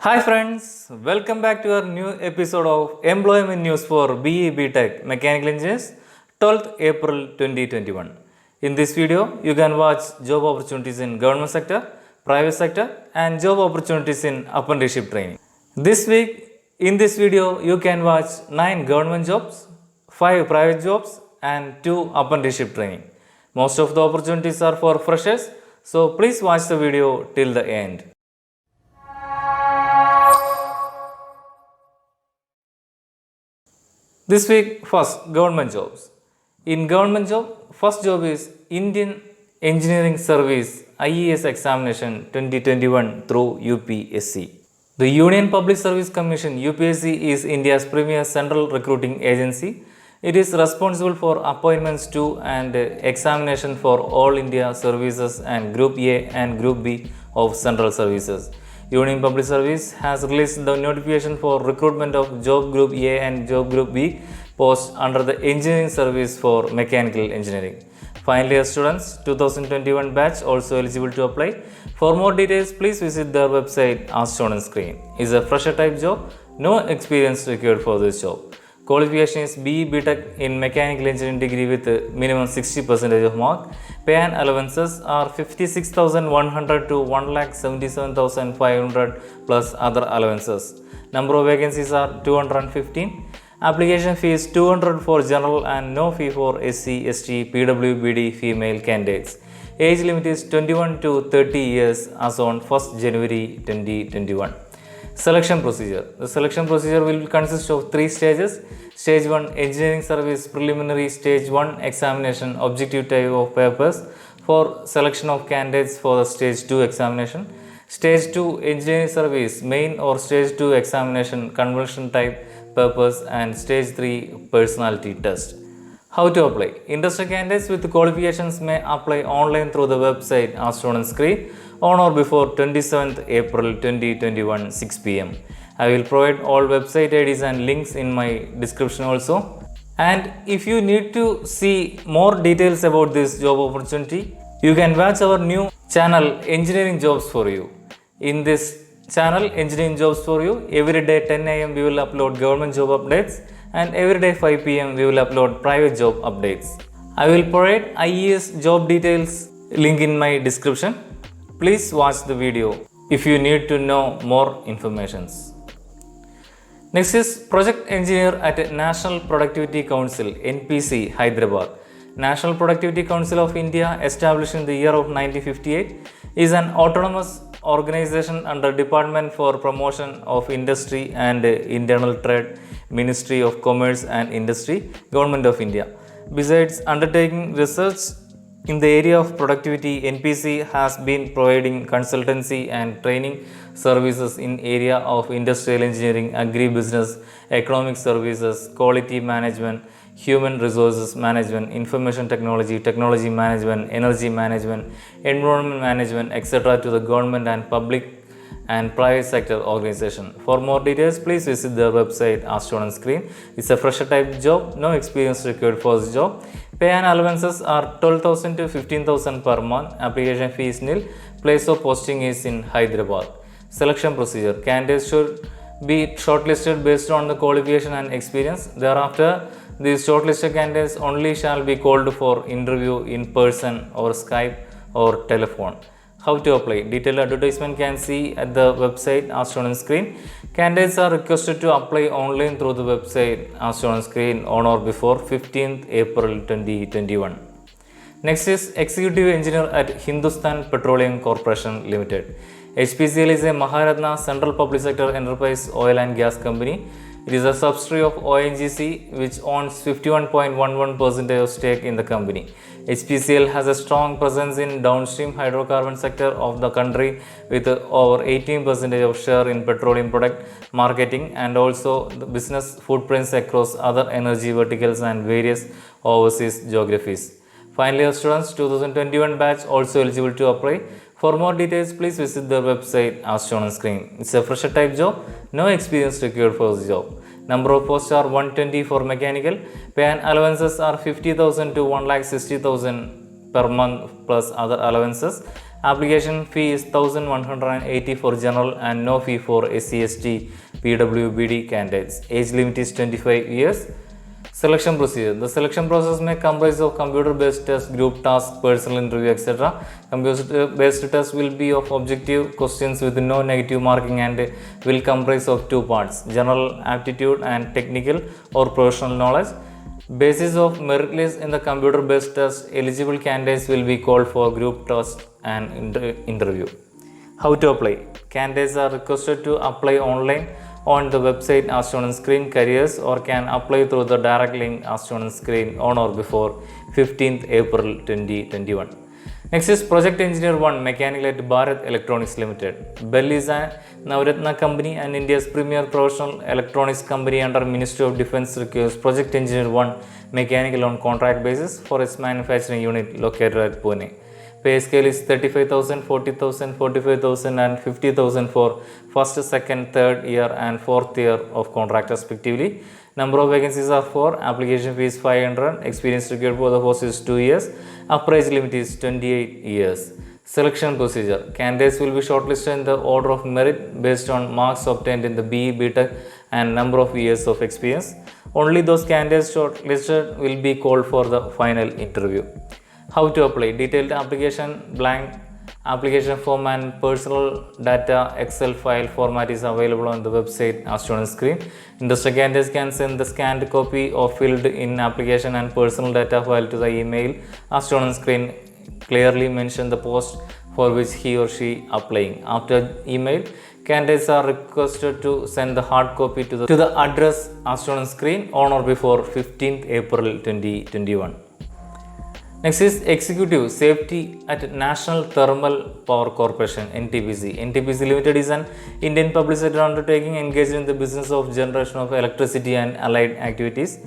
Hi friends, welcome back to our new episode of Employment News for BE BTech Mechanical Engineers 12th April 2021. In this video, you can watch job opportunities in government sector, private sector and job opportunities in apprenticeship training. This week, in this video, you can watch 9 government jobs, 5 private jobs and 2 apprenticeship training. Most of the opportunities are for freshers, so please watch the video till the end. This week, first government jobs. In government job, first job is Indian Engineering Service IES examination 2021 through UPSC. The Union Public Service Commission UPSC is India's premier central recruiting agency. It is responsible for appointments to and examination for all India services and Group A and Group B of central services. Union Public Service has released the notification for recruitment of Job Group A and Job Group B posts under the Engineering Service for Mechanical Engineering. Final year students 2021 batch also eligible to apply. For more details, please visit their website as shown on screen. It's a fresher type job, no experience required for this job. Qualification is BE BTech in Mechanical Engineering degree with minimum 60% of mark. Pay and allowances are 56,100 to 1,77,500 plus other allowances. Number of vacancies are 215. Application fee is 200 for general and no fee for SC, ST, PWBD female candidates. Age limit is 21 to 30 years as on 1st January 2021. Selection procedure. The selection procedure will consist of 3 stages. Stage 1 Engineering Service Preliminary Stage 1 Examination Objective type of papers for selection of candidates for the Stage 2 examination. Stage 2 Engineering Service Main or Stage 2 Examination Conversion type papers and Stage 3 Personality Test. How to apply? Interested candidates with qualifications may apply online through the website as shown on screen on or before 27th April 2021 6 pm. I will provide all website IDs and links in my description also. And if you need to see more details about this job opportunity, you can watch our new channel Engineering Jobs for You. In this channel Engineering Jobs for You, every day 10 am we will upload government job updates and every day 5 pm we will upload private job updates. I will provide IES job details link in my description. Please watch the video if you need to know more informations. Next is Project Engineer at National Productivity Council NPC Hyderabad. National Productivity Council of India, established in the year of 1958, is an autonomous organization under Department for Promotion of Industry and Internal Trade, Ministry of Commerce and Industry, Government of India. Besides undertaking research in the area of productivity, NPC has been providing consultancy and training services in area of industrial engineering, agribusiness, economic services, quality management, human resources management, information technology, technology management, energy management, environment management, etc. to the government and public and private sector organization. For more details, please visit their website as shown on screen. It's a fresher type job, no experience required for this job. Pay and allowances are 12,000 to 15,000 per month. Application fee is nil. Place of posting is in Hyderabad. Selection procedure. Candidates should be shortlisted based on the qualification and experience. Thereafter, these shortlisted candidates only shall be called for interview in person or Skype or telephone. How to apply? Detailed advertisement can see at the website as shown on screen. Candidates are requested to apply online through the website as shown on screen on or before 15th April 2021. Next is Executive Engineer at Hindustan Petroleum Corporation Limited. HPCL is a Maharatna Central Public Sector Enterprise Oil and Gas Company. It is a subsidiary of ONGC which owns 51.11% of stake in the company. HPCL has a strong presence in downstream hydrocarbon sector of the country with over 18% of share in petroleum product marketing and also the business footprints across other energy verticals and various overseas geographies. Final year students 2021 batch also eligible to apply. For more details, please visit the website as shown on screen. It's a fresher type job, no experience required for this job. Number of posts are 120 for mechanical. Pay and allowances are 50,000 to 1,60,000 per month plus other allowances. Application fee is 1180 for general and no fee for SC/ST PWBD candidates. Age limit is 25 years. Selection procedure. The selection process may comprise of computer-based test, group task, personal interview, etc. Computer-based test will be of objective questions with no negative marking and will comprise of two parts: general aptitude and technical or professional knowledge. Basis of merit list in the computer-based test, eligible candidates will be called for group test and interview. How to apply? Candidates are requested to apply online on the website as shown on screen careers or can apply through the direct link as shown on screen on or before 15th April 2021. Next is Project Engineer 1 Mechanical at Bharat Electronics Limited. BEL is a Navratna company and India's premier professional electronics company under Ministry of Defence requires Project Engineer 1 Mechanical on contract basis for its manufacturing unit located at Pune. Pay scale is 35,000, 40,000, 45,000 and 50,000 for first, second, third year and fourth year of contract respectively. Number of vacancies are 4. Application fee is 500. Experience required for the post is 2 years. Upper age limit is 28 years. Selection procedure. Candidates will be shortlisted in the order of merit based on marks obtained in the BE, BTech and number of years of experience. Only those candidates shortlisted will be called for the final interview. How to apply? Detailed application, blank application form and personal data Excel file format is available on the website as shown on screen. Interested candidates can send the scanned copy of filled in application and personal data file to the email as shown on screen. Clearly mention the post for which he or she applying. After email, candidates are requested to send the hard copy to the address as shown on screen on or before 15th April 2021. Next is Executive Safety at National Thermal Power Corporation NTPC. NTPC Limited is an Indian public sector undertaking engaged in the business of generation of electricity and allied activities.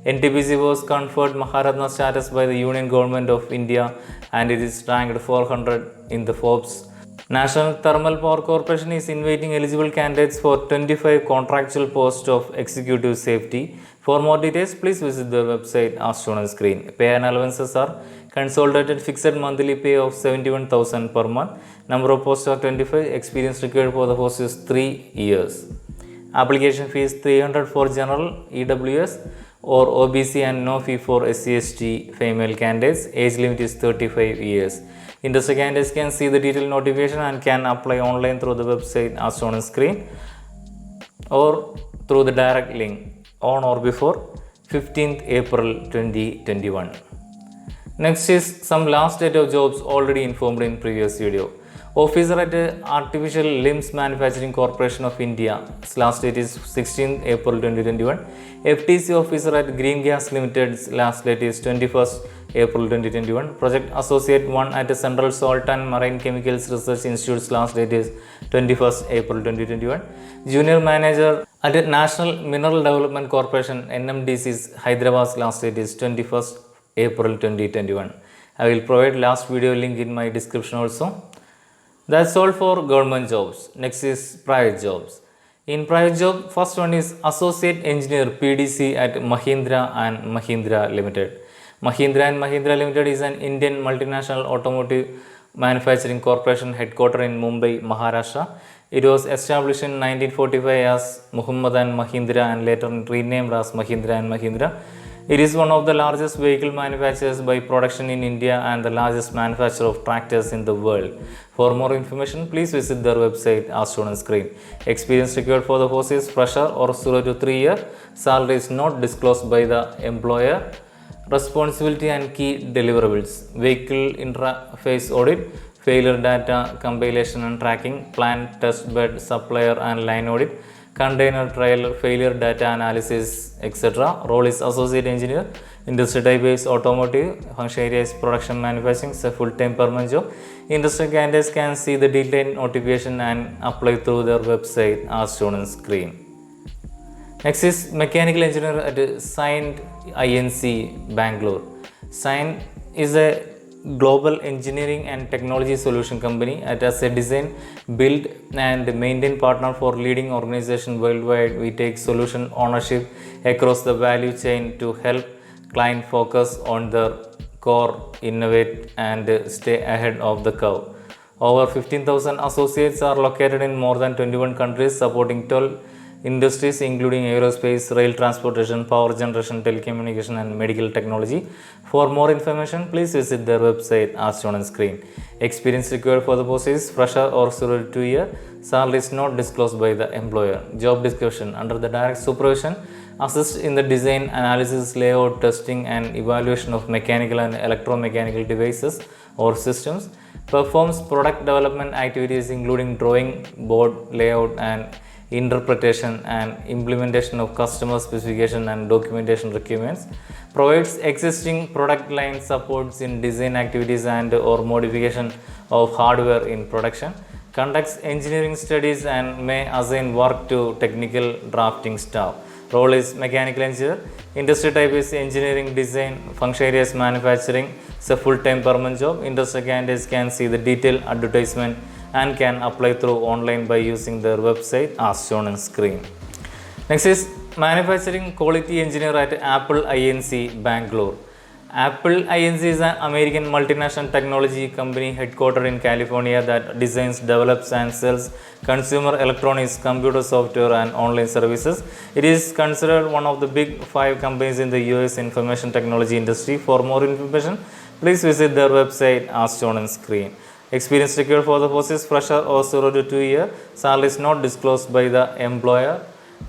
NTPC was conferred Maharatna status by the Union Government of India and it is ranked 400 in the Forbes. National Thermal Power Corporation is inviting eligible candidates for 25 contractual posts of executive safety. For more details, please visit the website as shown on screen. Pay and allowances are consolidated fixed monthly pay of 71,000 per month. Number of posts are 25. Experience required for the post is 3 years. Application fee is 300 for general, EWS or OBC and no fee for SC/ST female candidates. Age limit is 35 years. Interested candidates can see the detailed notification and can apply online through the website as shown on screen or through the direct link on or before 15th April 2021. Next is some last date of jobs already informed in previous video. Officer at Artificial Limbs Manufacturing Corporation of India, last date is 16th April 2021. FTC officer at Green Gas Limited, last date is 21st April 2021. Project Associate 1 at Central Salt and Marine Chemicals Research Institute, last date is 21st April 2021. Junior Manager at National Mineral Development Corporation NMDC's Hyderabad, last date is 21st April 2021. I will provide last video link in my description also. That's all for government jobs. Next is private jobs. In private job, first one is Associate Engineer PDC at Mahindra and Mahindra Limited. Mahindra and Mahindra Limited is an Indian multinational automotive manufacturing corporation headquartered in Mumbai, Maharashtra. It was established in 1945 as Muhammad and Mahindra and later renamed as Mahindra and Mahindra. It is one of the largest vehicle manufacturers by production in India and the largest manufacturer of tractors in the world. For more information, please visit their website as shown on screen. Experience required for the post is fresher or 0 to 3 year. Salary is not disclosed by the employer. Responsibility and key deliverables: vehicle interface audit, failure data compilation and tracking, plant test bed supplier and line audit, container trial, failure data analysis, etc. Role is Associate Engineer. Industry type is automotive. Function area is production manufacturing. It's a full-time permanent job. Interested candidates can see the detailed notification and apply through their website as shown on screen. Next is Mechanical Engineer at Signed Inc. Bangalore. Signed is a global engineering and technology solution company. It has a design, build and maintain partner for leading organizations worldwide. We take solution ownership across the value chain to help client focus on their core, innovate, and stay ahead of the curve. Over 15,000 associates are located in more than 21 countries, supporting 12 industries including aerospace, rail transportation, power generation, telecommunication, and medical technology. For more information, please visit their website as shown on screen. Experience required for the post is fresher or 0 to 2 year. Salary is not disclosed by the employer. Job description: under the direct supervision, assist in the design, analysis, layout, testing, and evaluation of mechanical and electromechanical devices or systems. Performs product development activities including drawing, board layout, and interpretation and implementation of customer specification and documentation requirements. Provides existing product line supports in design activities and or modification of hardware in production. Conducts engineering studies and may assign work to technical drafting staff. Role is mechanical engineer. Industry type is engineering design. Function area is manufacturing. It's a full-time permanent job. Industry candidates can see the detailed advertisement and can apply through online by using their website as shown on screen. Next is manufacturing quality engineer at Apple Inc. Bangalore. Apple Inc. is an American multinational technology company headquartered in California that designs, develops, and sells consumer electronics, computer software, and online services. It is considered one of the big 5 companies in the US information technology industry. For more information, please visit their website as shown on screen. Experience required for the post is fresher or 0 to 2 year. Salary is not disclosed by the employer.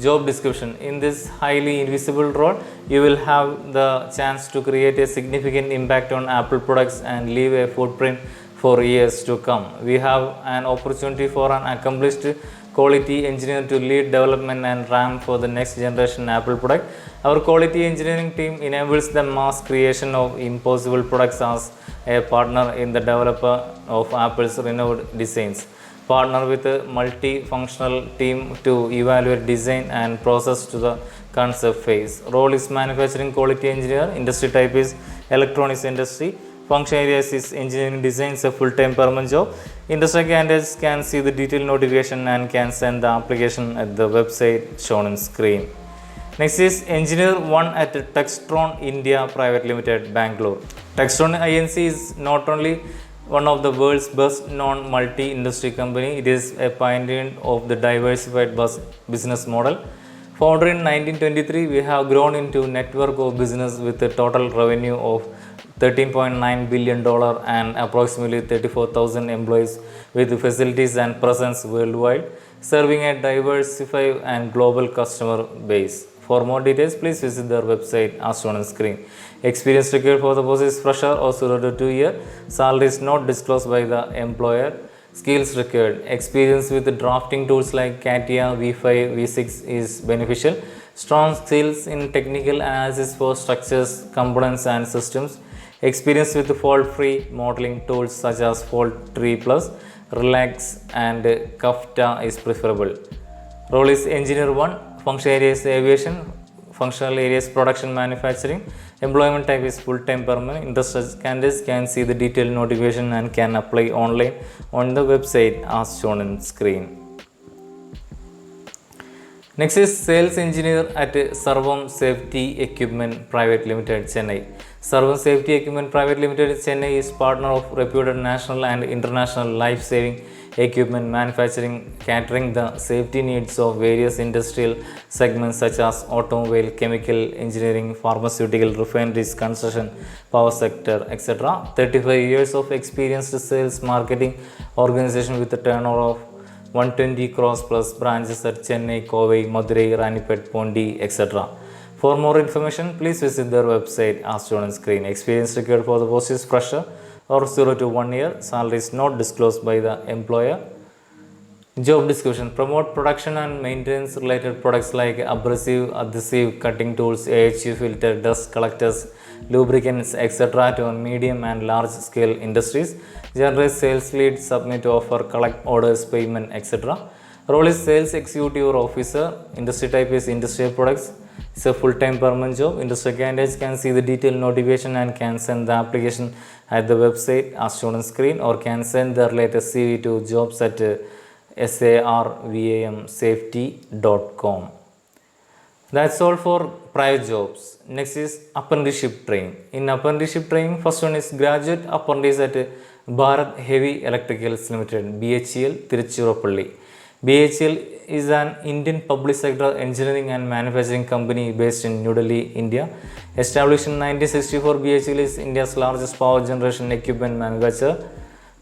Job description: in this highly invisible role, you will have the chance to create a significant impact on Apple products and leave a footprint for years to come. We have an opportunity for an accomplished quality engineer to lead development and RAM for the next generation Apple product. Our quality engineering team enables the mass creation of impossible products as a partner in the developer of Apple's renowned designs. Partner with a multifunctional team to evaluate design and process to the concept phase. Role is manufacturing quality engineer. Industry type is electronics industry. Function areas is engineering design. It's a full-time permanent job. Industry candidates can see the detailed notification and can send the application at the website shown on screen. Next is Engineer 1 at Textron India Private Limited, Bangalore. Textron Inc. is not only one of the world's best known multi-industry company, it is a pioneer of the diversified business model. Founded in 1923, we have grown into a network of business with a total revenue of $13.9 billion and approximately 34,000 employees with facilities and presence worldwide, serving a diversified and global customer base. For more details, please visit their website as shown on screen. Experience required for the post is fresher or 0 to 2 year. Salary is not disclosed by the employer. Skills required: experience with drafting tools like CATIA, V5, V6 is beneficial. Strong skills in technical analysis for structures, components, and systems. Experience with fault-free modeling tools such as Fault Tree Plus, Relax, and Kafka is preferable. Role is Engineer 1. Function area is aviation. Functional areas production manufacturing. Employment type is full-time permanent. Interested candidates can see the detailed notification and can apply online on the website as shown on screen. Next is Sales Engineer at Sarvam Safety Equipment Private Limited, Chennai. Sarvam Safety Equipment Private Limited, Chennai is partner of reputed national and international life-saving equipment manufacturing, catering the safety needs of various industrial segments such as automobile, chemical engineering, pharmaceutical, refineries, construction, power sector, etc. 35 years of experienced sales marketing organization with a turnover of 120 crores plus branches at Chennai, Kovai, Madurai, Ranipet, Pondi, etc. For more information, please visit their website as shown on screen. Experience required for the post is fresher or 0 to 1 year. Salary is not disclosed by the employer. Job description: promote production and maintenance related products like abrasive, adhesive, cutting tools, AHU filter, dust collectors, lubricants, etc. to medium and large scale industries. Generate sales leads, submit offer, collect orders, payment, etc. Role is sales executive or officer. Industry type is industrial products. It's a full-time permanent job. Industry candidates can see the detailed notification and can send the application at the website as shown on screen, or can send their latest CV to jobs at sarvamsafety.com. That's all for private jobs. Next is apprenticeship training. In apprenticeship training, first one is graduate apprentice at Bharat Heavy Electricals Limited, BHEL, Tiruchirappalli. BHEL is an Indian public sector engineering and manufacturing company based in New Delhi, India. Established in 1964, BHEL is India's largest power generation equipment manufacturer.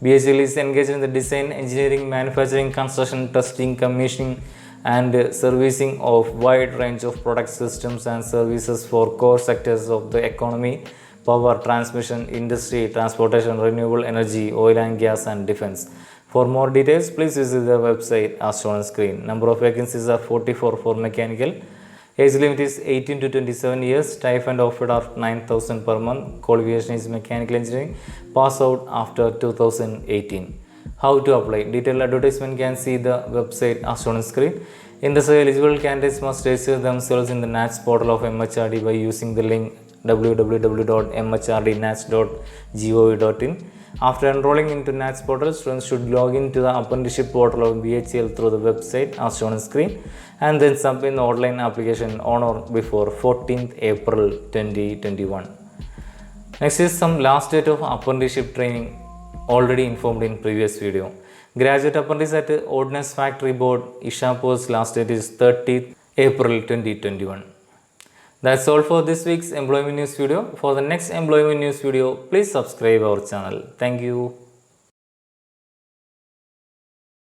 BHEL is engaged in the design, engineering, manufacturing, construction, testing, commissioning, and servicing of wide range of product systems and services for core sectors of the economy: power, transmission, industry, transportation, renewable energy, oil and gas, and defense. For more details, please visit the website as shown on screen. Number of vacancies are 44 for mechanical. Age limit is 18 to 27 years. Stipend offered are 9,000 per month. Qualification is mechanical engineering. Pass out after 2018. How to apply? Detailed advertisement can see the website as shown on screen. In this, eligible candidates must register themselves in the NATS portal of MHRD by using the link www.mhrdnats.gov.in. After enrolling into NATS portal, students should log into the apprenticeship portal of BHEL through the website as shown on screen and then submit the online application on or before 14th April 2021. Next is some last date of apprenticeship training already informed in previous video. Graduate apprentice at Ordnance Factory Board, Ishapur's last date is 30th April 2021. That's all for this week's employment news video. For the next employment news video, please subscribe our channel. Thank you.